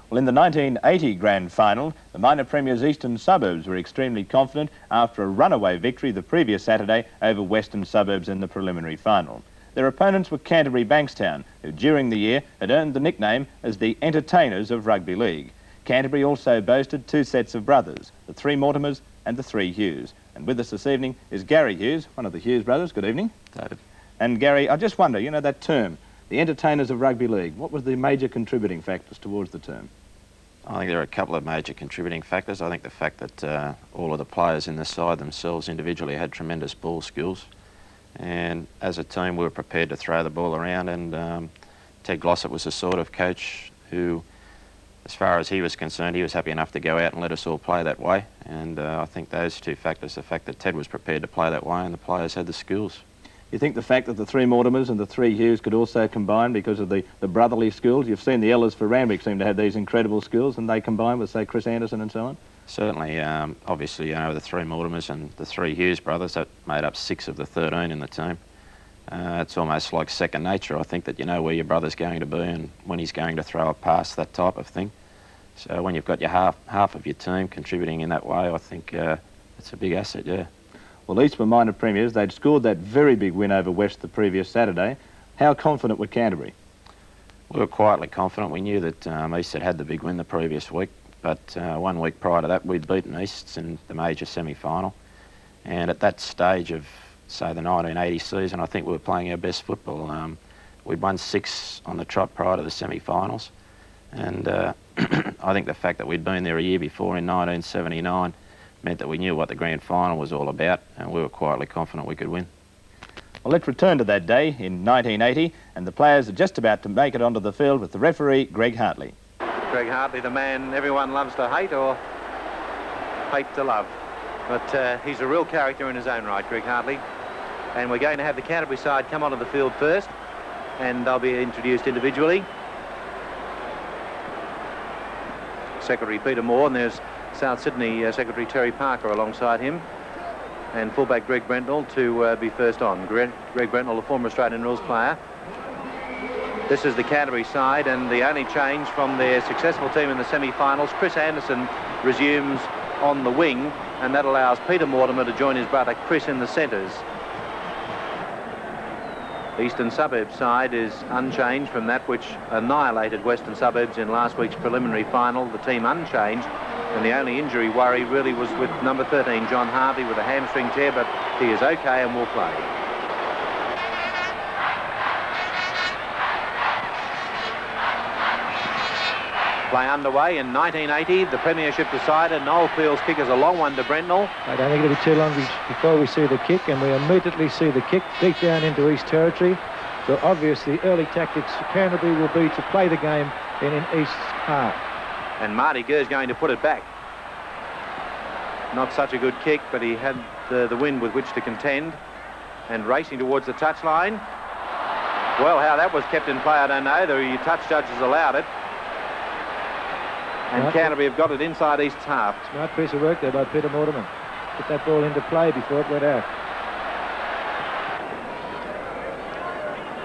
Well, in the 1980 Grand Final, the minor premiers Eastern Suburbs were extremely confident after a runaway victory the previous Saturday over Western Suburbs in the preliminary final. Their opponents were Canterbury Bankstown, who during the year had earned the nickname as the entertainers of rugby league. Canterbury also boasted two sets of brothers, the three Mortimers and the three Hughes. And with us this evening is Garry Hughes, one of the Hughes brothers. Good evening. David. And Garry, I just wonder, you know that term, the entertainers of rugby league, what was the major contributing factors towards the term? I think there are a couple of major contributing factors. I think the fact that all of the players in the side themselves individually had tremendous ball skills, and as a team we were prepared to throw the ball around, and Ted Glossop was the sort of coach who, as far as he was concerned, he was happy enough to go out and let us all play that way. And I think those two factors, the fact that Ted was prepared to play that way and the players had the skills. You think the fact that the three Mortimers and the three Hughes could also combine because of the brotherly skills? You've seen the Ellers for Randwick seem to have these incredible skills, and they combine with, say, Chris Anderson and so on? Certainly. Obviously, you know, the three Mortimers and the three Hughes brothers, that made up 6 of the 13 in the team. It's almost like second nature, I think, that you know where your brother's going to be and when he's going to throw a pass, that type of thing. So when you've got your half of your team contributing in that way, I think it's a big asset, yeah. Well, East were minor premiers. They'd scored that very big win over West the previous Saturday. How confident were Canterbury? We were quietly confident. We knew that East had the big win the previous week, but 1 week prior to that we'd beaten East in the major semi-final. And at that stage of, say, the 1980 season, I think we were playing our best football. We'd won 6 on the trot prior to the semi-finals, and I think the fact that we'd been there a year before in 1979 meant that we knew what the grand final was all about, and we were quietly confident we could win. Well, let's return to that day in 1980, and the players are just about to make it onto the field with the referee, Greg Hartley. Greg Hartley, the man everyone loves to hate or hate to love. But he's a real character in his own right, Greg Hartley. And we're going to have the Canterbury side come onto the field first, and they'll be introduced individually. Secretary Peter Moore, and there's South Sydney Secretary Terry Parker alongside him, and fullback Greg Brentnell to be first on. Greg Brentnell, a former Australian rules player. This is the Canterbury side, and the only change from their successful team in the semi-finals, Chris Anderson resumes on the wing, and that allows Peter Mortimer to join his brother Chris in the centres. Eastern Suburbs side is unchanged from that which annihilated Western Suburbs in last week's preliminary final. The team unchanged, and the only injury worry really was with number 13, John Harvey, with a hamstring tear, but he is okay and will play. Play underway in 1980. The premiership decided. Noel Peel's kick is a long one to Brentnell. I don't think it'll be too long before we see the kick, and we immediately see the kick deep down into East territory. So obviously early tactics for Canterbury will be to play the game in East's half. And Marty Gurr's going to put it back. Not such a good kick, but he had the wind with which to contend. And racing towards the touchline. Well, how that was kept in play, I don't know. The touch judges allowed it. And Canterbury have got it inside East's half. Smart piece of work there by Peter Mortimer. Put that ball into play before it went out.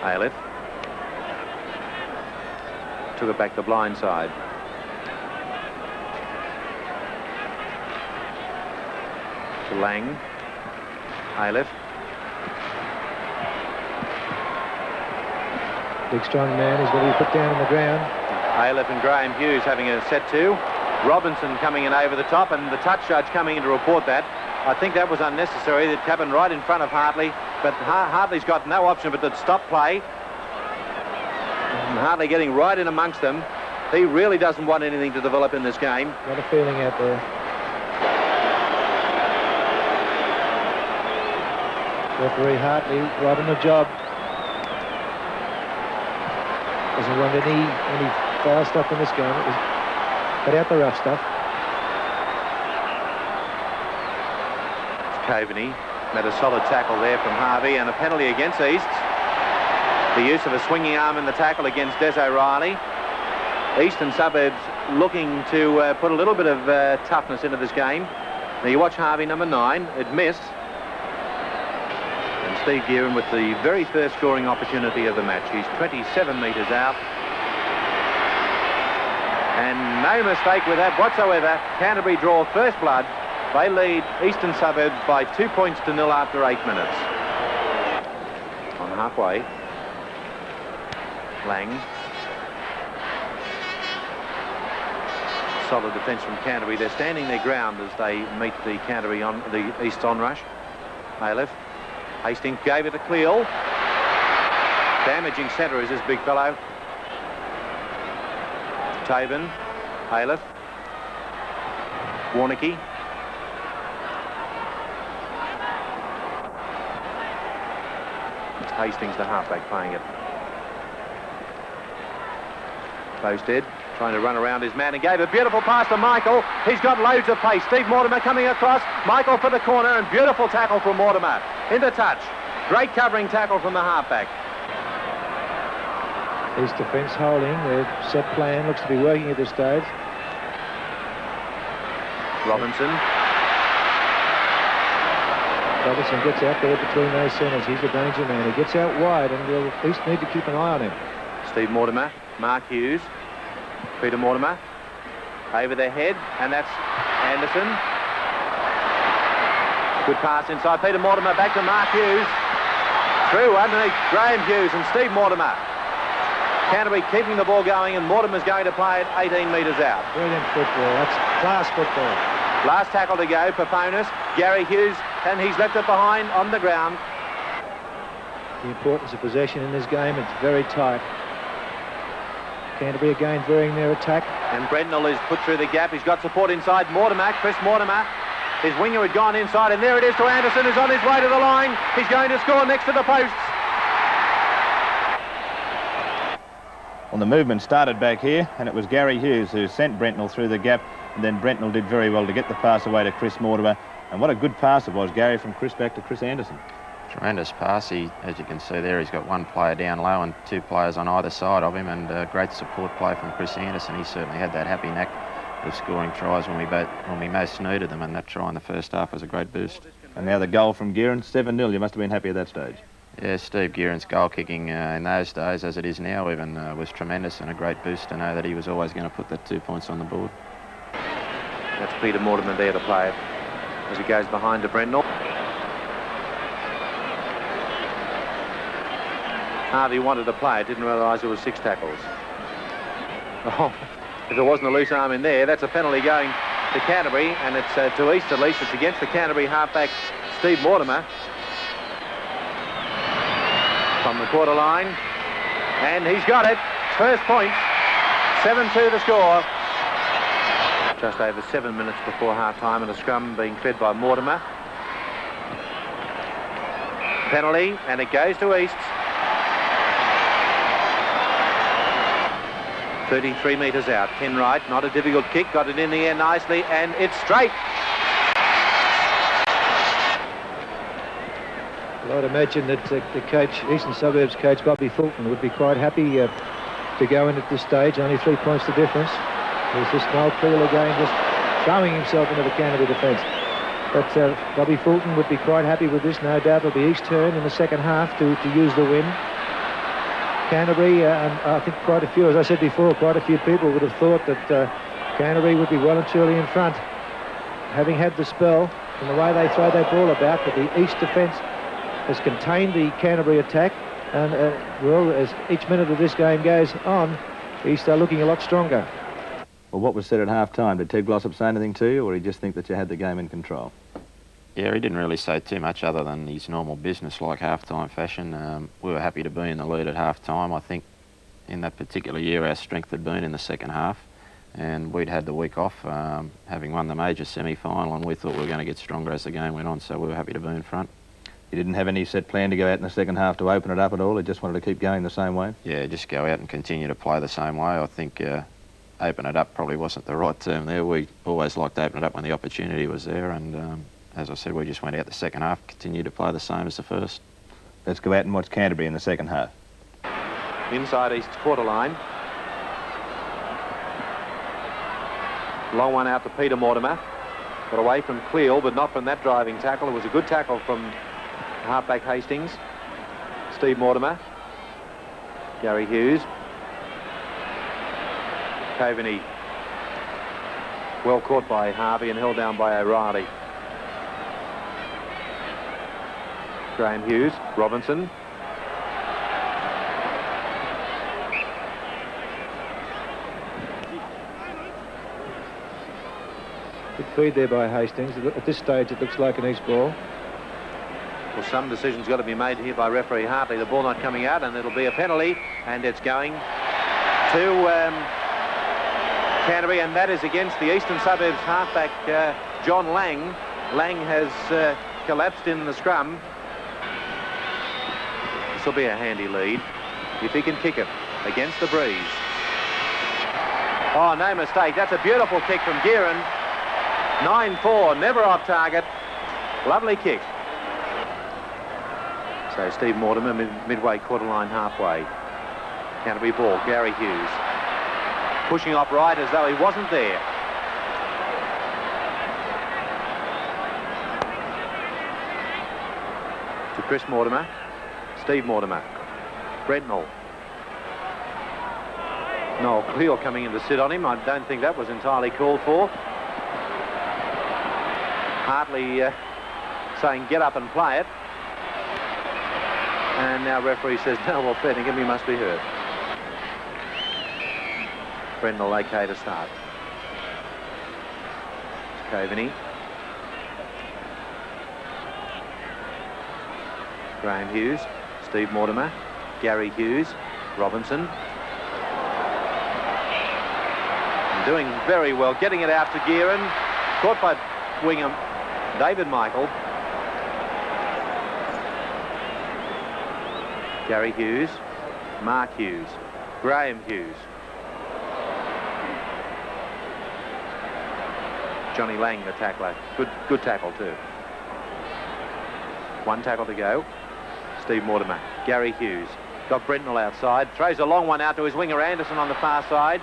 Aylett took it back the blind side. To Lang. Aylett. Big strong man. He's going to be put down on the ground. Aylett and Graham Hughes having a set to. Robinson coming in over the top, and the touch judge coming in to report that. I think that was unnecessary. That happened right in front of Hartley, but Hartley's got no option but to stop play. And Hartley getting right in amongst them. He really doesn't want anything to develop in this game. Got a feeling out there. Referee Hartley right on the job. Doesn't want any foul stuff in this game. It was cut out the rough stuff. Coveney made a solid tackle there from Harvey, and a penalty against East. The use of a swinging arm in the tackle against Des O'Reilly. Eastern Suburbs looking to put a little bit of toughness into this game. Now you watch Harvey, number 9, it missed. And Steve Gearan with the very first scoring opportunity of the match. He's 27 metres out. And no mistake with that whatsoever. Canterbury draw first blood. They lead Eastern Suburbs by 2 points to 0 after 8 minutes. On halfway, Lang. Solid defence from Canterbury. They're standing their ground as they meet the Canterbury on the East's onrush. Aleph. Hastings gave it to Cleal. Damaging centre is this big fellow. Taven. Aleph. Warnicky. It's Hastings, the halfback, playing it. Posted, trying to run around his man, and gave a beautiful pass to Michael. He's got loads of pace. Steve Mortimer coming across. Michael for the corner, and beautiful tackle from Mortimer. Into touch. Great covering tackle from the halfback. His defence holding. Their set plan looks to be working at this stage. Robinson gets out there between those centres. He's a danger man. He gets out wide, and we'll at least need to keep an eye on him. Steve Mortimer, Mark Hughes, Peter Mortimer, over their head, and that's Anderson. Good pass inside. Peter Mortimer back to Mark Hughes. Through underneath Graham Hughes and Steve Mortimer. Canterbury keeping the ball going, and Mortimer's going to play it 18 metres out. Brilliant football. That's class football. Last tackle to go, Paponis, Garry Hughes, and he's left it behind on the ground. The importance of possession in this game, it's very tight. Canterbury again varying their attack. And Brendel is put through the gap. He's got support inside. Mortimer, Chris Mortimer. His winger had gone inside, and there it is to Anderson, who's on his way to the line. He's going to score next to the posts. Well, the movement started back here, and it was Garry Hughes who sent Brentnell through the gap, and then Brentnell did very well to get the pass away to Chris Mortimer. And what a good pass it was, Gary, from Chris back to Chris Anderson. Tremendous pass. As you can see there, he's got one player down low and two players on either side of him, and great support play from Chris Anderson. He certainly had that happy knack of scoring tries when we most needed them, and that try in the first half was a great boost. And now the goal from Guerin, 7-0. You must have been happy at that stage. Yeah, Steve Guerin's goal kicking in those days, as it is now even, was tremendous, and a great boost to know that he was always going to put that 2 points on the board. That's Peter Mortimer there to play it as he goes behind to Brendel. Harvey wanted to play it, didn't realise there was 6 tackles. Oh, if there wasn't a loose arm in there, that's a penalty going to Canterbury, and it's to East at least. It's against the Canterbury halfback, Steve Mortimer. From the quarter line, and he's got it. First point, 7-2 the score. Just over 7 minutes before half-time, and a scrum being fed by Mortimer. Penalty, and it goes to East. 33 metres out. Ken Wright, not a difficult kick, got it in the air nicely, and it's straight. Well, I'd imagine that the coach, Eastern Suburbs coach Bobby Fulton, would be quite happy to go in at this stage. Only 3 points the difference. There's this Noel Creel again just throwing himself into the Canterbury defence. But Bobby Fulton would be quite happy with this, no doubt. It'll be East's turn in the second half to use the win. Canterbury, and I think quite a few, as I said before, quite a few people would have thought that Canterbury would be well and truly in front. Having had the spell and the way they throw that ball about, but the East defence has contained the Canterbury attack, and well, as each minute of this game goes on, East are looking a lot stronger. Well, what was said at half-time? Did Ted Glossop say anything to you, or did he just think that you had the game in control? Yeah, he didn't really say too much other than his normal business-like half-time fashion. We were happy to be in the lead at half-time. I think in that particular year our strength had been in the second half, and we'd had the week off, having won the major semi-final, and we thought we were going to get stronger as the game went on, so we were happy to be in front. You didn't have any set plan to go out in the second half to open it up at all? You just wanted to keep going the same way? Yeah, just go out and continue to play the same way. I think open it up probably wasn't the right term there. We always liked to open it up when the opportunity was there, and as I said, we just went out the second half, continued to play the same as the first. Let's go out and watch Canterbury in the second half. Inside East's quarter line. Long one out to Peter Mortimer. Got away from Cleal, but not from that driving tackle. It was a good tackle from halfback Hastings. Steve Mortimer. Garry Hughes. Coveney Well caught by Harvey and held down by O'Reilly. Graham Hughes, Robinson. Good feed there by Hastings. At this stage, it looks like an east ball. Well, some decision's got to be made here by referee Hartley. The ball not coming out, and it'll be a penalty, and it's going to Canterbury, and that is against the Eastern Suburbs halfback, John Lang. Lang has collapsed in the scrum. This will be a handy lead if he can kick it against the breeze. Oh, no mistake. That's a beautiful kick from Gearin. 9-4, never off target. Lovely kick. So Steve Mortimer, midway quarter line, halfway. Canterbury ball, Garry Hughes. Pushing off right as though he wasn't there. To Chris Mortimer. Steve Mortimer. Brentnell. Noel Cleal coming in to sit on him. I don't think that was entirely called for. Hartley saying get up and play it. And now referee says no, well, Fettingham, he must be hurt. Brendel okay to start. Coveney. Graham Hughes, Steve Mortimer, Garry Hughes, Robinson. And doing very well, getting it out to Gearin. Caught by Wingham, David Michael. Garry Hughes, Mark Hughes, Graham Hughes. Johnny Lang, the tackler. Good tackle too. One tackle to go. Steve Mortimer, Garry Hughes. Got Brentnell outside. Throws a long one out to his winger Anderson on the far side.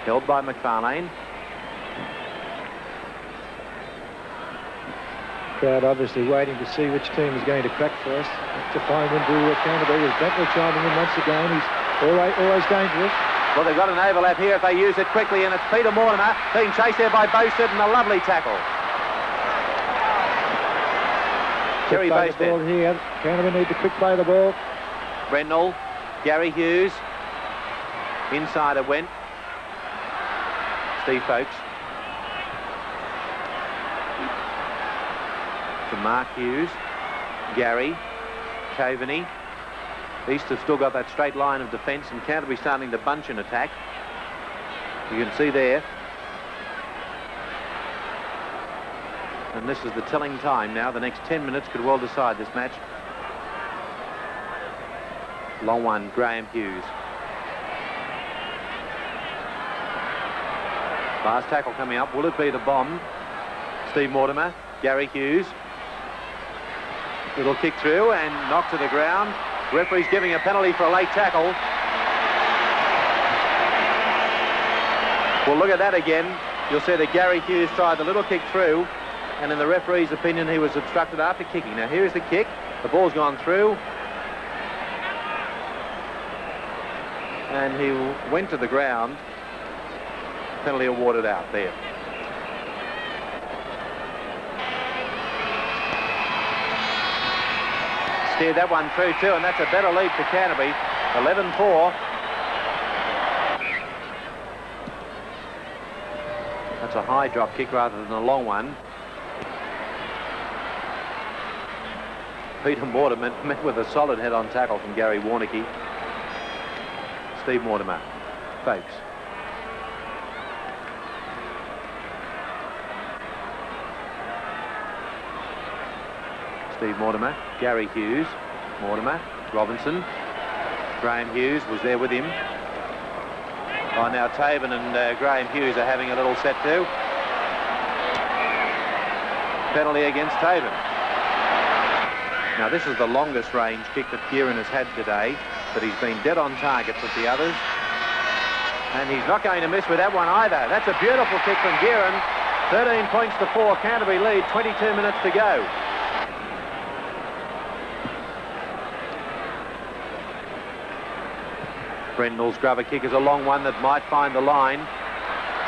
Held by McFarlane. Crowd obviously waiting to see which team is going to crack first. That's a fine win to Canterbury. With Brentnell chiming in once again. He's always dangerous. Well, they've got an overlap here if they use it quickly, and it's Peter Mortimer being chased there by Bowstead, and a lovely tackle. Kerry Bowstead. Here. Canterbury need to quick play the ball. Brendel, Garry Hughes. Inside it went. Steve Folkes. To Mark Hughes. Garry. Coveney. East have still got that straight line of defence, and Canterbury starting to bunch in attack. You can see there. And this is the telling time now. The next 10 minutes could well decide this match. Long one, Graham Hughes. Last tackle coming up. Will it be the bomb? Steve Mortimer, Garry Hughes. It'll kick through and knock to the ground. Referee's giving a penalty for a late tackle. Well, look at that again. You'll see that Garry Hughes tried the little kick through, and in the referee's opinion, he was obstructed after kicking. Now, here's the kick. The ball's gone through. And he went to the ground. Penalty awarded out there. Steered that one through too, and that's a better lead for Canterbury. 11-4. That's a high drop kick rather than a long one. Peter Mortimer met with a solid head-on tackle from Gary Warneke. Steve Mortimer, Folkes. Steve Mortimer, Garry Hughes, Mortimer, Robinson. Graham Hughes was there with him. Oh, now Taven and Graham Hughes are having a little set too. Penalty against Taven. Now this is the longest range kick that Gearin has had today, but he's been dead on target with the others. And he's not going to miss with that one either. That's a beautiful kick from Gearin. 13 points to 4, Canterbury lead, 22 minutes to go. Brendell's grubber kick is a long one that might find the line.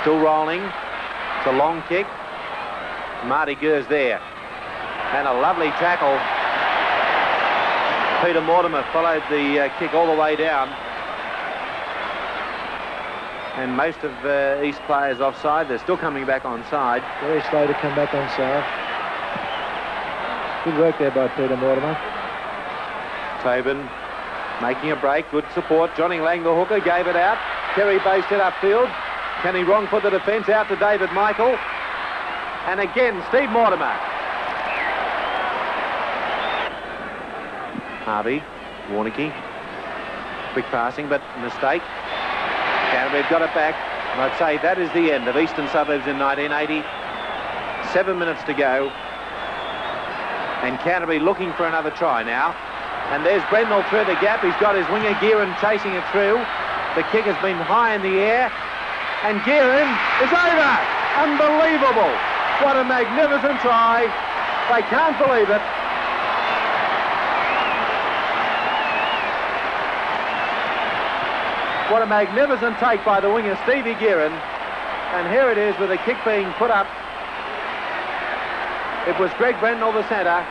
Still rolling. It's a long kick. Marty Gers there. And a lovely tackle. Peter Mortimer followed the kick all the way down. And most of East players offside. They're still coming back onside. Very slow to come back onside. Good work there by Peter Mortimer. Tobin making a break. Good support. Johnny Lang, the hooker, gave it out. Terry based it upfield. Can he wrong foot the defence out to David Michael? And again, Steve Mortimer. Harvey, Warnicky. Quick passing, but mistake. Canterbury have got it back. And I'd say that is the end of Eastern Suburbs in 1980. 7 minutes to go. And Canterbury looking for another try now. And there's Brendel through the gap. He's got his winger Gearin chasing it through. The kick has been high in the air. And Gearin is over. Unbelievable. What a magnificent try. They can't believe it. What a magnificent take by the winger Stevie Gearin. And here it is with the kick being put up. It was Greg Brendel, the centre.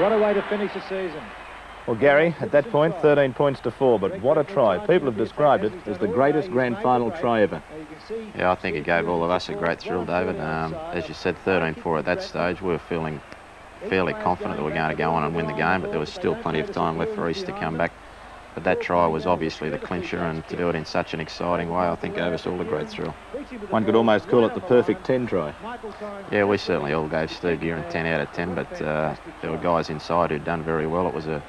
What a way to finish the season. Well, Gary, at that point, 13 points to 4, but what a try. People have described it as the greatest grand final try ever. Yeah, I think it gave all of us a great thrill, David. As you said, 13-4 at that stage. We were feeling fairly confident that we were going to go on and win the game, but there was still plenty of time left for East to come back. But that try was obviously the clincher, and to do it in such an exciting way, I think gave us all a great thrill. One could almost call it the perfect 10 try. Yeah, we certainly all gave Steve Gearin 10 out of 10, but there were guys inside who'd done very well. It was a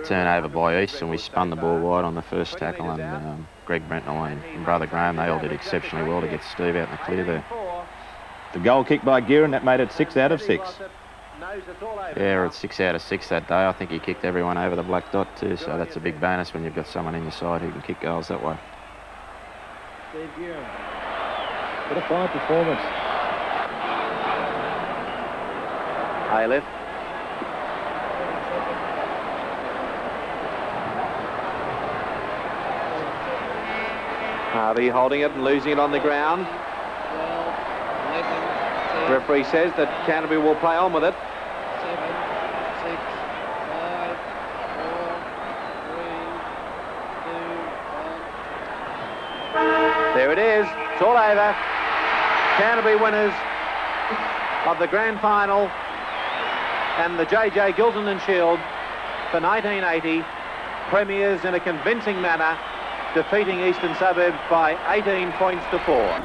turnover by East, and we spun the ball wide on the first tackle, and Greg Brendel and brother Graham, they all did exceptionally well to get Steve out in the clear there. The goal kick by Gearin, that made it 6 out of 6. Yeah, it's 6 out of 6 that day. I think he kicked everyone over the black dot too, so that's a big bonus when you've got someone in your side who can kick goals that way. Steve Gearin. What a fine performance. Aylett. Harvey holding it and losing it on the ground. The referee says that Canterbury will play on with it. 7, 6, 5, 4, 3, 2, 1. There it is. It's all over. Canterbury winners of the Grand Final and the J.J. Gilton and Shield for 1980. Premiers in a convincing manner, defeating Eastern Suburbs by 18 points to 4.